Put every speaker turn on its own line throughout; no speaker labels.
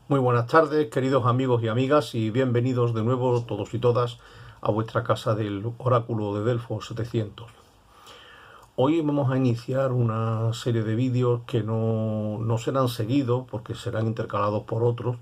Muy buenas tardes, queridos amigos y amigas, y bienvenidos de nuevo todos y todas a vuestra casa del Oráculo de Delfos 700. Hoy vamos a iniciar una serie de vídeos que no serán seguidos porque serán intercalados por otros,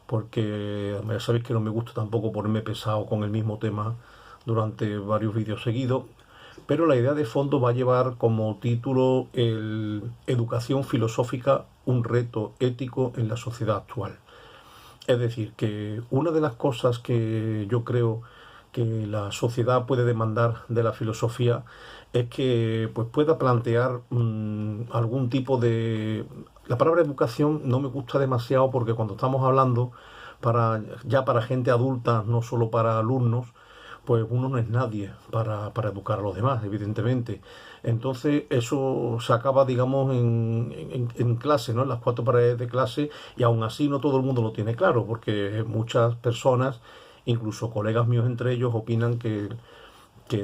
porque ya sabéis que no me gusta tampoco ponerme pesado con el mismo tema durante varios vídeos seguidos, pero la idea de fondo va a llevar como título el Educación filosófica, un reto ético en la sociedad actual. Es decir, que una de las cosas que yo creo que la sociedad puede demandar de la filosofía es que pues, pueda plantear algún tipo de... La palabra educación no me gusta demasiado porque cuando estamos hablando ya para gente adulta, no solo para alumnos, pues uno no es nadie para educar a los demás, evidentemente. Entonces eso se acaba, digamos, en clase, ¿no? En las cuatro paredes de clase, y aún así no todo el mundo lo tiene claro, porque muchas personas, incluso colegas míos entre ellos, opinan que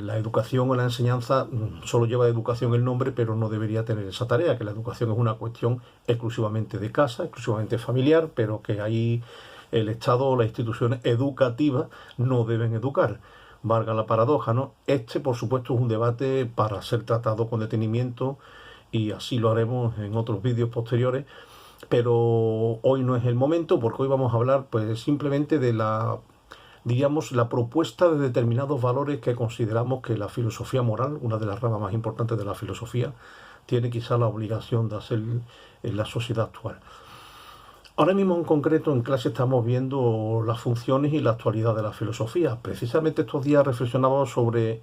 la educación o la enseñanza solo lleva educación el nombre, pero no debería tener esa tarea, que la educación es una cuestión exclusivamente de casa, exclusivamente familiar, pero que ahí el Estado o las instituciones educativas no deben educar. Valga la paradoja, ¿no? Este, por supuesto, es un debate para ser tratado con detenimiento y así lo haremos en otros vídeos posteriores, pero hoy no es el momento porque hoy vamos a hablar pues simplemente de la propuesta de determinados valores que consideramos que la filosofía moral, una de las ramas más importantes de la filosofía, tiene quizá la obligación de hacer en la sociedad actual. Ahora mismo en concreto en clase estamos viendo las funciones y la actualidad de la filosofía. Precisamente estos días reflexionábamos sobre,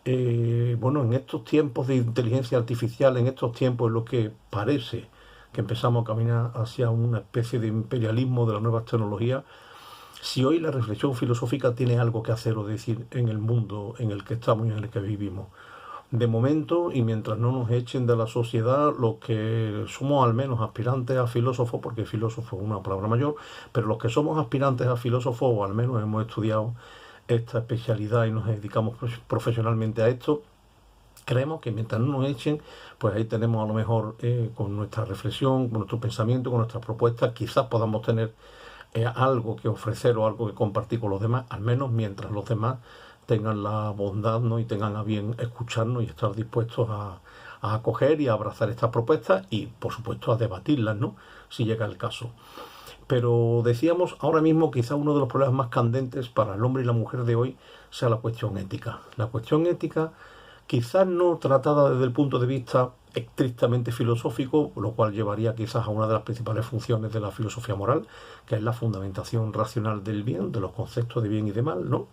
en estos tiempos de inteligencia artificial, en estos tiempos en los que parece que empezamos a caminar hacia una especie de imperialismo de las nuevas tecnologías, si hoy la reflexión filosófica tiene algo que hacer o decir en el mundo en el que estamos y en el que vivimos. De momento, y mientras no nos echen de la sociedad, los que somos al menos aspirantes a filósofos, porque filósofo es una palabra mayor, pero los que somos aspirantes a filósofos, o al menos hemos estudiado esta especialidad y nos dedicamos profesionalmente a esto, creemos que mientras no nos echen, pues ahí tenemos a lo mejor con nuestra reflexión, con nuestro pensamiento, con nuestras propuestas, quizás podamos tener algo que ofrecer o algo que compartir con los demás, al menos mientras los demás tengan la bondad, ¿no? Y tengan a bien escucharnos y estar dispuestos a acoger y a abrazar estas propuestas y, por supuesto, a debatirlas, ¿no? Si llega el caso. Pero decíamos, ahora mismo quizá uno de los problemas más candentes para el hombre y la mujer de hoy sea la cuestión ética. La cuestión ética, quizás no tratada desde el punto de vista estrictamente filosófico, lo cual llevaría quizás a una de las principales funciones de la filosofía moral, que es la fundamentación racional del bien, de los conceptos de bien y de mal, ¿no?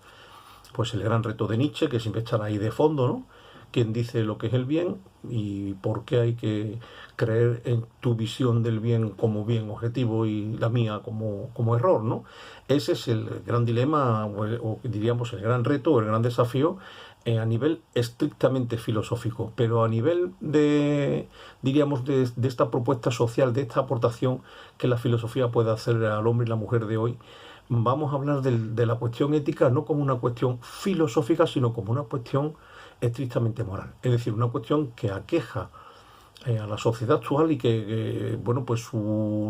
Pues el gran reto de Nietzsche, que siempre estará ahí de fondo, ¿no? ¿Quién dice lo que es el bien y por qué hay que creer en tu visión del bien como bien objetivo y la mía como error, ¿no? Ese es el gran dilema, o diríamos el gran reto o el gran desafío a nivel estrictamente filosófico, pero a nivel diríamos, de esta propuesta social, de esta aportación que la filosofía puede hacer al hombre y la mujer de hoy, vamos a hablar de la cuestión ética no como una cuestión filosófica, sino como una cuestión estrictamente moral. Es decir, una cuestión que aqueja a la sociedad actual y que, pues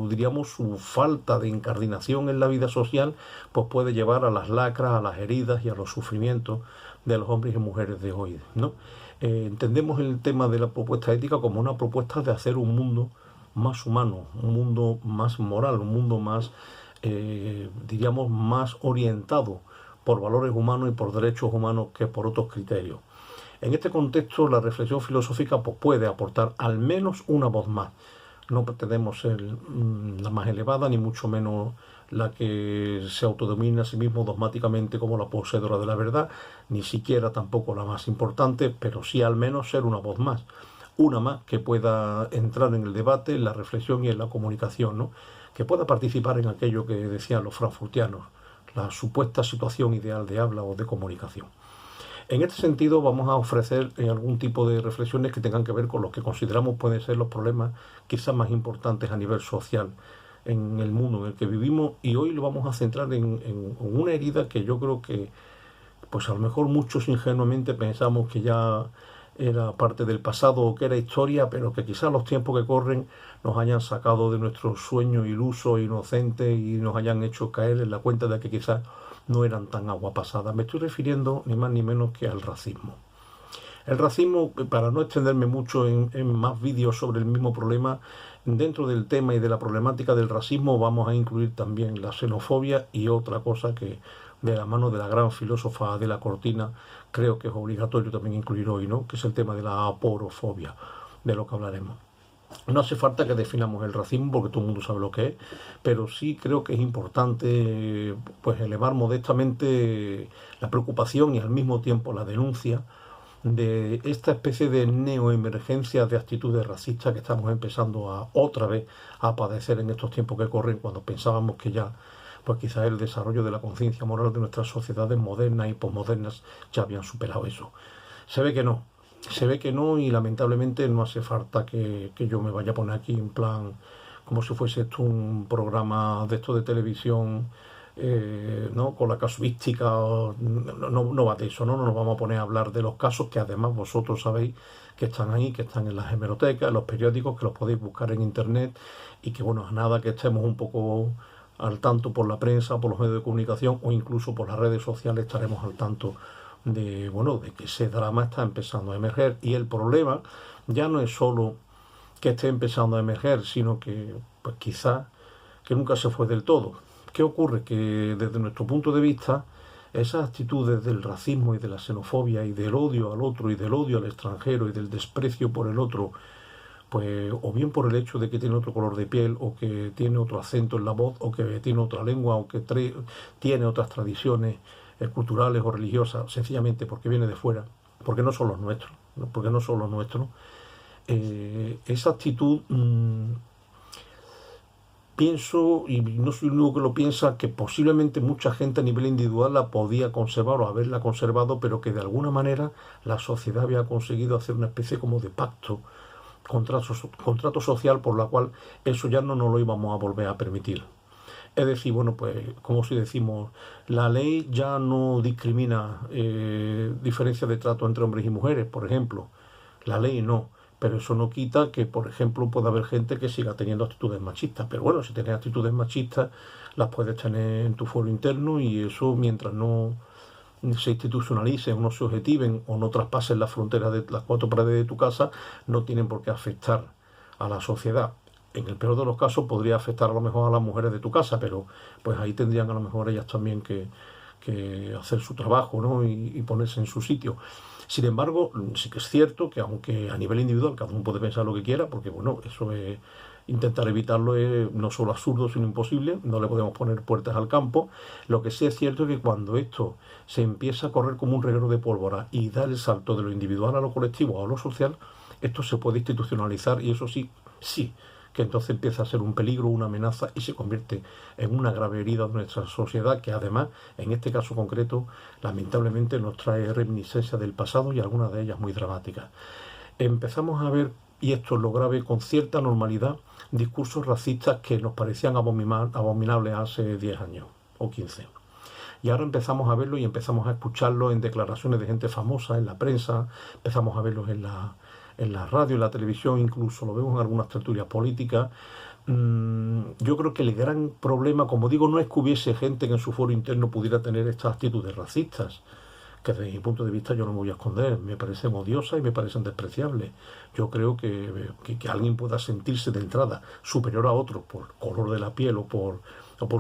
diríamos, su falta de incardinación en la vida social, pues puede llevar a las lacras, a las heridas y a los sufrimientos de los hombres y mujeres de hoy, ¿no? Entendemos el tema de la propuesta ética como una propuesta de hacer un mundo más humano, un mundo más moral, un mundo más, diríamos, más orientado por valores humanos y por derechos humanos que por otros criterios. En este contexto, la reflexión filosófica pues, puede aportar al menos una voz más. No pretendemos ser la más elevada, ni mucho menos la que se autodomina a sí mismo dogmáticamente como la poseedora de la verdad, ni siquiera tampoco la más importante, pero sí al menos ser una voz más. Una más que pueda entrar en el debate, en la reflexión y en la comunicación, ¿no? Que pueda participar en aquello que decían los frankfurtianos, la supuesta situación ideal de habla o de comunicación. En este sentido vamos a ofrecer algún tipo de reflexiones que tengan que ver con lo que consideramos pueden ser los problemas quizás más importantes a nivel social en el mundo en el que vivimos, y hoy lo vamos a centrar en una herida que yo creo que pues a lo mejor muchos ingenuamente pensamos que ya era parte del pasado o que era historia, pero que quizás los tiempos que corren nos hayan sacado de nuestro sueño iluso, inocente y nos hayan hecho caer en la cuenta de que quizás no eran tan agua pasada. Me estoy refiriendo ni más ni menos que al racismo. El racismo, para no extenderme mucho en más vídeos sobre el mismo problema, dentro del tema y de la problemática del racismo vamos a incluir también la xenofobia y otra cosa que de la mano de la gran filósofa Adela Cortina creo que es obligatorio también incluir hoy, ¿no? Que es el tema de la aporofobia, de lo que hablaremos. No hace falta que definamos el racismo porque todo el mundo sabe lo que es, pero sí creo que es importante pues elevar modestamente la preocupación y al mismo tiempo la denuncia de esta especie de neoemergencia de actitudes racistas que estamos empezando a otra vez a padecer en estos tiempos que corren, cuando pensábamos que ya pues quizás el desarrollo de la conciencia moral de nuestras sociedades modernas y posmodernas ya habían superado eso. Se ve que no y lamentablemente no hace falta que yo me vaya a poner aquí en plan como si fuese esto un programa de esto de televisión, ¿no? Con la casuística, no va de eso, ¿no? No nos vamos a poner a hablar de los casos que además vosotros sabéis que están ahí, que están en las hemerotecas, en los periódicos, que los podéis buscar en internet y que bueno, a nada que estemos un poco al tanto por la prensa, por los medios de comunicación o incluso por las redes sociales estaremos al tanto de, bueno, de que ese drama está empezando a emerger y el problema ya no es solo que esté empezando a emerger, sino que pues quizás que nunca se fue del todo. ¿Qué ocurre? Que desde nuestro punto de vista, esas actitudes del racismo y de la xenofobia y del odio al otro y del odio al extranjero y del desprecio por el otro, pues o bien por el hecho de que tiene otro color de piel o que tiene otro acento en la voz o que tiene otra lengua o que tiene otras tradiciones culturales o religiosas, sencillamente porque viene de fuera, porque no son los nuestros, ¿no? Porque no son los nuestros, esa actitud pienso, y no soy el único que lo piensa, que posiblemente mucha gente a nivel individual la podía conservar o haberla conservado, pero que de alguna manera la sociedad había conseguido hacer una especie como de pacto, contrato social por la cual eso ya no nos lo íbamos a volver a permitir. Es decir, bueno, pues como si decimos, la ley ya no discrimina diferencia de trato entre hombres y mujeres, por ejemplo. La ley no, pero eso no quita que, por ejemplo, pueda haber gente que siga teniendo actitudes machistas. Pero bueno, si tienes actitudes machistas, las puedes tener en tu foro interno y eso mientras no se institucionalicen o no se objetiven o no traspasen las fronteras de las cuatro paredes de tu casa, no tienen por qué afectar a la sociedad. En el peor de los casos podría afectar a lo mejor a las mujeres de tu casa, pero pues ahí tendrían a lo mejor ellas también que hacer su trabajo, ¿no? y ponerse en su sitio. Sin embargo, sí que es cierto que aunque a nivel individual cada uno puede pensar lo que quiera, porque bueno, eso es intentar evitarlo es no solo absurdo, sino imposible, no le podemos poner puertas al campo. Lo que sí es cierto es que cuando esto se empieza a correr como un reguero de pólvora y da el salto de lo individual a lo colectivo o a lo social, esto se puede institucionalizar y eso sí, que entonces empieza a ser un peligro, una amenaza y se convierte en una grave herida de nuestra sociedad que además, en este caso concreto, lamentablemente nos trae reminiscencias del pasado y algunas de ellas muy dramáticas. Empezamos a ver, y esto es lo grave, con cierta normalidad, discursos racistas que nos parecían abominables hace 10 años o 15. Y ahora empezamos a verlo y empezamos a escucharlo en declaraciones de gente famosa, en la prensa, empezamos a verlos en la radio, en la televisión, incluso lo vemos en algunas tertulias políticas. Yo creo que el gran problema, como digo, no es que hubiese gente que en su foro interno pudiera tener estas actitudes racistas, que desde mi punto de vista yo no me voy a esconder, me parecen odiosas y me parecen despreciables. Yo creo que alguien pueda sentirse de entrada superior a otro por color de la piel o por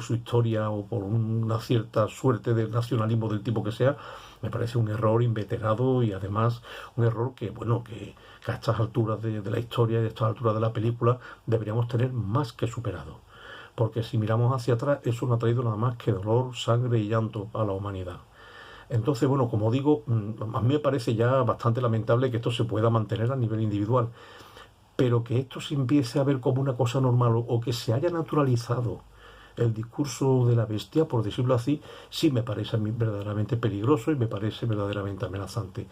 su historia o por una cierta suerte de nacionalismo del tipo que sea, me parece un error inveterado y además un error que, bueno, que a estas alturas de la historia y a estas alturas de la película deberíamos tener más que superado. Porque si miramos hacia atrás, eso no ha traído nada más que dolor, sangre y llanto a la humanidad. Entonces, bueno, como digo, a mí me parece ya bastante lamentable que esto se pueda mantener a nivel individual, pero que esto se empiece a ver como una cosa normal o que se haya naturalizado el discurso de la bestia, por decirlo así, sí me parece a mí verdaderamente peligroso y me parece verdaderamente amenazante.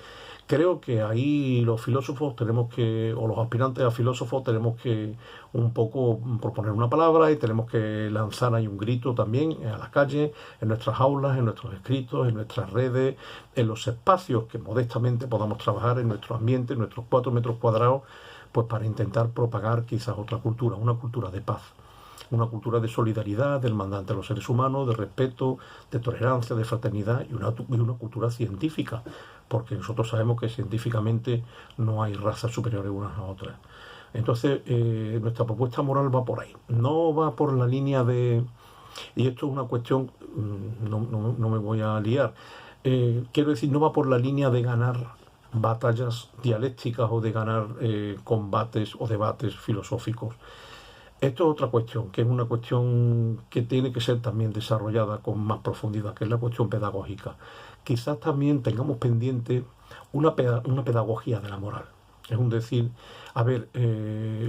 Creo que ahí los filósofos tenemos que, o los aspirantes a filósofos, tenemos que un poco proponer una palabra y tenemos que lanzar ahí un grito también a la calle, en nuestras aulas, en nuestros escritos, en nuestras redes, en los espacios que modestamente podamos trabajar, en nuestro ambiente, en nuestros 4 metros cuadrados, pues para intentar propagar quizás otra cultura, una cultura de paz, una cultura de solidaridad, de hermandad entre los seres humanos, de respeto, de tolerancia, de fraternidad y una cultura científica, porque nosotros sabemos que científicamente no hay razas superiores unas a otras. Entonces, nuestra propuesta moral va por ahí, no va por la línea de... Y esto es una cuestión, no me voy a liar, quiero decir, no va por la línea de ganar batallas dialécticas o de ganar combates o debates filosóficos. Esto es otra cuestión, que es una cuestión que tiene que ser también desarrollada con más profundidad, que es la cuestión pedagógica. Quizás también tengamos pendiente una pedagogía de la moral. Es un decir, a ver,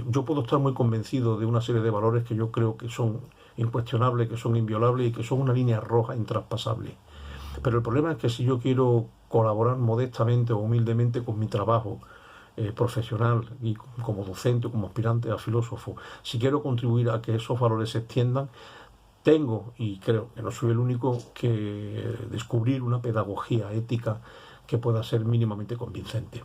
yo puedo estar muy convencido de una serie de valores que yo creo que son incuestionables, que son inviolables y que son una línea roja intraspasable. Pero el problema es que si yo quiero colaborar modestamente o humildemente con mi trabajo profesional y como docente o como aspirante a filósofo, si quiero contribuir a que esos valores se extiendan, tengo, y creo que no soy el único, que descubrir una pedagogía ética que pueda ser mínimamente convincente.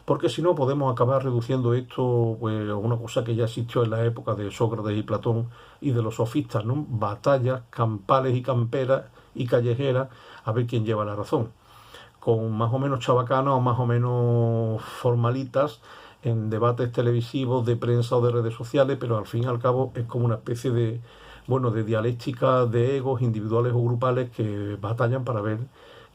Porque si no, podemos acabar reduciendo esto pues, a una cosa que ya existió en la época de Sócrates y Platón y de los sofistas, ¿no? Batallas campales y camperas y callejeras a ver quién lleva la razón, con más o menos chabacanas o más o menos formalitas en debates televisivos, de prensa o de redes sociales, pero al fin y al cabo es como una especie de, bueno, de dialéctica de egos individuales o grupales que batallan para ver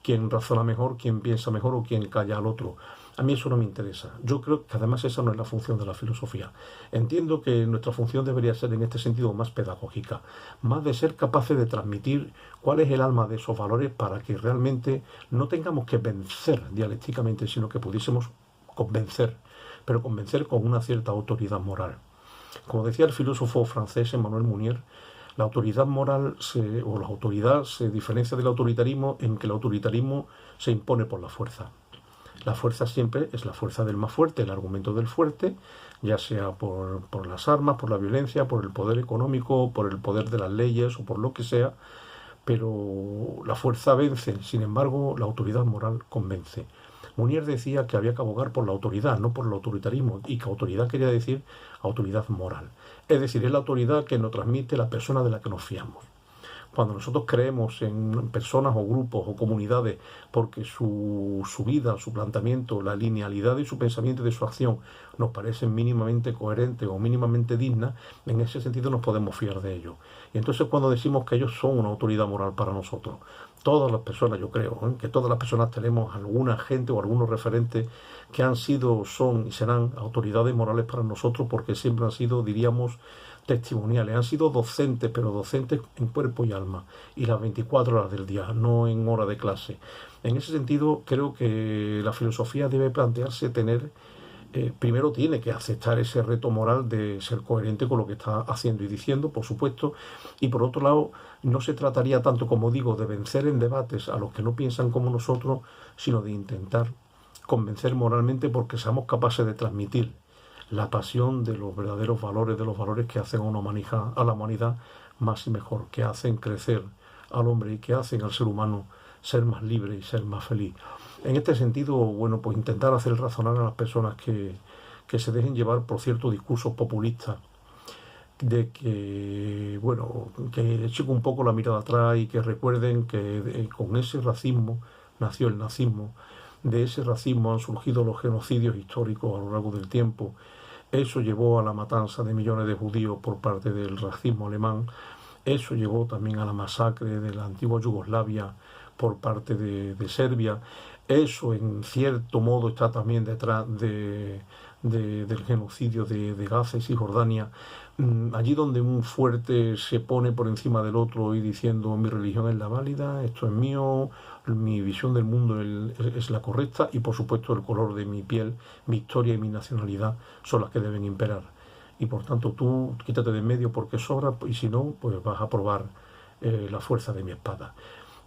quién razona mejor, quién piensa mejor o quién calla al otro. A mí eso no me interesa. Yo creo que además esa no es la función de la filosofía. Entiendo que nuestra función debería ser en este sentido más pedagógica, más de ser capaces de transmitir cuál es el alma de esos valores para que realmente no tengamos que vencer dialécticamente, sino que pudiésemos convencer, pero convencer con una cierta autoridad moral. Como decía el filósofo francés Emmanuel Mounier, la autoridad moral o la autoridad se diferencia del autoritarismo en que el autoritarismo se impone por la fuerza. La fuerza siempre es la fuerza del más fuerte, el argumento del fuerte, ya sea por las armas, por la violencia, por el poder económico, por el poder de las leyes o por lo que sea, pero la fuerza vence, sin embargo, la autoridad moral convence. Mounier decía que había que abogar por la autoridad, no por el autoritarismo, y que autoridad quería decir autoridad moral. Es decir, es la autoridad que nos transmite la persona de la que nos fiamos. Cuando nosotros creemos en personas o grupos o comunidades porque su vida, su planteamiento, la linealidad de su pensamiento y de su acción nos parecen mínimamente coherentes o mínimamente dignas, en ese sentido nos podemos fiar de ellos. Y entonces cuando decimos que ellos son una autoridad moral para nosotros, todas las personas, yo creo, que todas las personas tenemos alguna gente o algunos referentes que han sido, son y serán autoridades morales para nosotros porque siempre han sido, diríamos, testimoniales, han sido docentes, pero docentes en cuerpo y alma, y las 24 horas del día, no en hora de clase. En ese sentido, creo que la filosofía debe plantearse tener, primero tiene que aceptar ese reto moral de ser coherente con lo que está haciendo y diciendo, por supuesto, y por otro lado, no se trataría tanto, como digo, de vencer en debates a los que no piensan como nosotros, sino de intentar convencer moralmente porque seamos capaces de transmitir la pasión de los verdaderos valores, de los valores que hacen a la humanidad más y mejor, que hacen crecer al hombre y que hacen al ser humano ser más libre y ser más feliz. En este sentido, bueno, pues intentar hacer razonar a las personas que se dejen llevar por ciertos discursos populistas, de que, bueno, que echen un poco la mirada atrás y que recuerden que con ese racismo nació el nazismo, de ese racismo han surgido los genocidios históricos a lo largo del tiempo. Eso llevó a la matanza de millones de judíos por parte del racismo alemán. Eso llevó también a la masacre de la antigua Yugoslavia por parte de Serbia. Eso, en cierto modo, está también detrás del genocidio de Gaza y Cisjordania. Allí donde un fuerte se pone por encima del otro y diciendo mi religión es la válida, esto es mío, mi visión del mundo es la correcta y por supuesto el color de mi piel, mi historia y mi nacionalidad son las que deben imperar. y por tanto tú quítate de en medio porque sobra, y si no, pues vas a probar la fuerza de mi espada.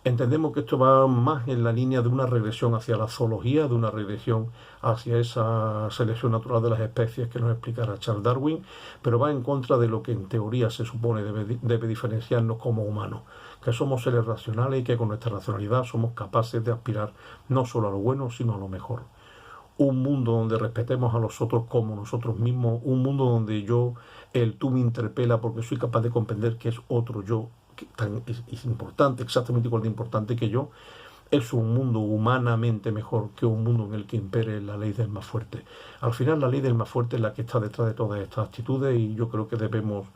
Entendemos que esto va más en la línea de una regresión hacia la zoología, de una regresión hacia esa selección natural de las especies que nos explicará Charles Darwin, pero va en contra de lo que en teoría se supone debe diferenciarnos como humanos, que somos seres racionales y que con nuestra racionalidad somos capaces de aspirar no solo a lo bueno, sino a lo mejor. Un mundo donde respetemos a los otros como nosotros mismos, un mundo donde el tú me interpela porque soy capaz de comprender que es otro yo, que es importante, exactamente igual de importante que yo, es un mundo humanamente mejor que un mundo en el que impere la ley del más fuerte. Al final la ley del más fuerte es la que está detrás de todas estas actitudes y yo creo que debemos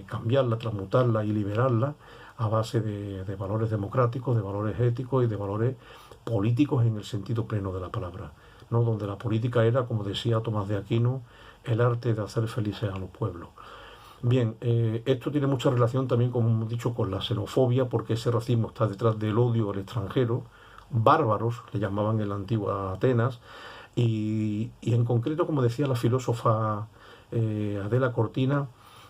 cambiarla, transmutarla y liberarla a base de valores democráticos, de valores éticos y de valores políticos en el sentido pleno de la palabra, ¿no? Donde la política era, como decía Tomás de Aquino, el arte de hacer felices a los pueblos. Bien, esto tiene mucha relación también, como hemos dicho, con la xenofobia, porque ese racismo está detrás del odio al extranjero, bárbaros, le llamaban en la antigua Atenas, y en concreto, como decía la filósofa Adela Cortina,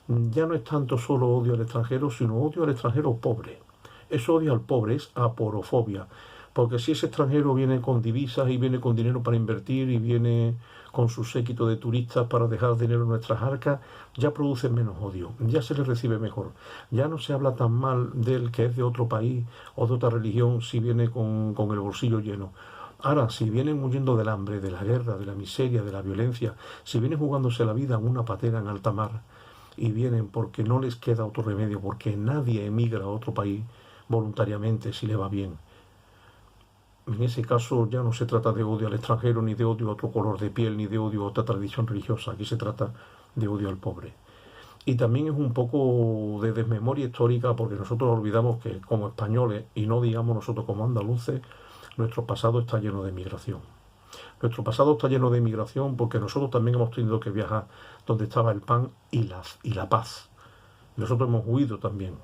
ya no es tanto solo odio al extranjero, sino odio al extranjero pobre. Ese odio al pobre es aporofobia, porque si ese extranjero viene con divisas y viene con dinero para invertir y viene con su séquito de turistas para dejar dinero en nuestras arcas, ya produce menos odio, ya se le recibe mejor, ya no se habla tan mal del que es de otro país o de otra religión si viene con el bolsillo lleno. Ahora, si vienen huyendo del hambre, de la guerra, de la miseria, de la violencia, si vienen jugándose la vida en una patera en alta mar y vienen porque no les queda otro remedio, porque nadie emigra a otro país voluntariamente si le va bien. En ese caso ya no se trata de odio al extranjero, ni de odio a otro color de piel, ni de odio a otra tradición religiosa. Aquí se trata de odio al pobre. Y también es un poco de desmemoria histórica, porque nosotros olvidamos que como españoles, y no digamos nosotros como andaluces, nuestro pasado está lleno de migración. Nuestro pasado está lleno de migración porque nosotros también hemos tenido que viajar donde estaba el pan y la paz. Nosotros hemos huido también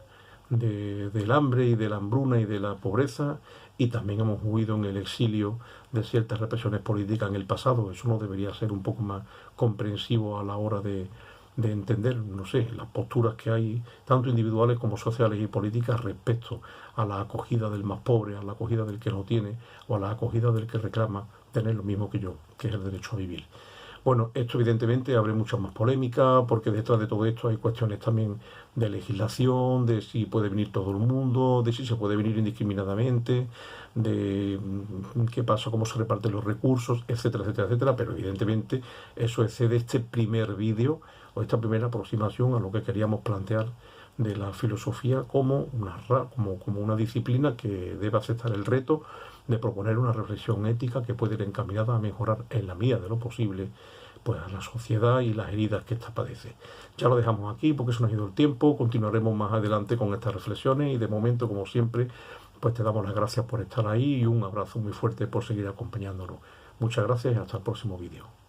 del hambre y de la hambruna y de la pobreza, y también hemos huido en el exilio de ciertas represiones políticas en el pasado. Eso no debería ser un poco más comprensivo a la hora de entender, no sé, las posturas que hay, tanto individuales como sociales y políticas, respecto a la acogida del más pobre, a la acogida del que no tiene, o a la acogida del que reclama tener lo mismo que yo, que es el derecho a vivir. Bueno, esto evidentemente abre mucha más polémica, porque detrás de todo esto hay cuestiones también de legislación, de si puede venir todo el mundo, de si se puede venir indiscriminadamente, de qué pasa, cómo se reparten los recursos, etcétera, etcétera, etcétera. Pero evidentemente eso excede este primer vídeo o esta primera aproximación a lo que queríamos plantear de la filosofía como una disciplina que debe aceptar el reto de proponer una reflexión ética que puede ir encaminada a mejorar en la medida de lo posible pues a la sociedad y las heridas que ésta padece. Ya lo dejamos aquí porque se nos ha ido el tiempo, continuaremos más adelante con estas reflexiones y de momento, como siempre, pues te damos las gracias por estar ahí y un abrazo muy fuerte por seguir acompañándonos. Muchas gracias y hasta el próximo vídeo.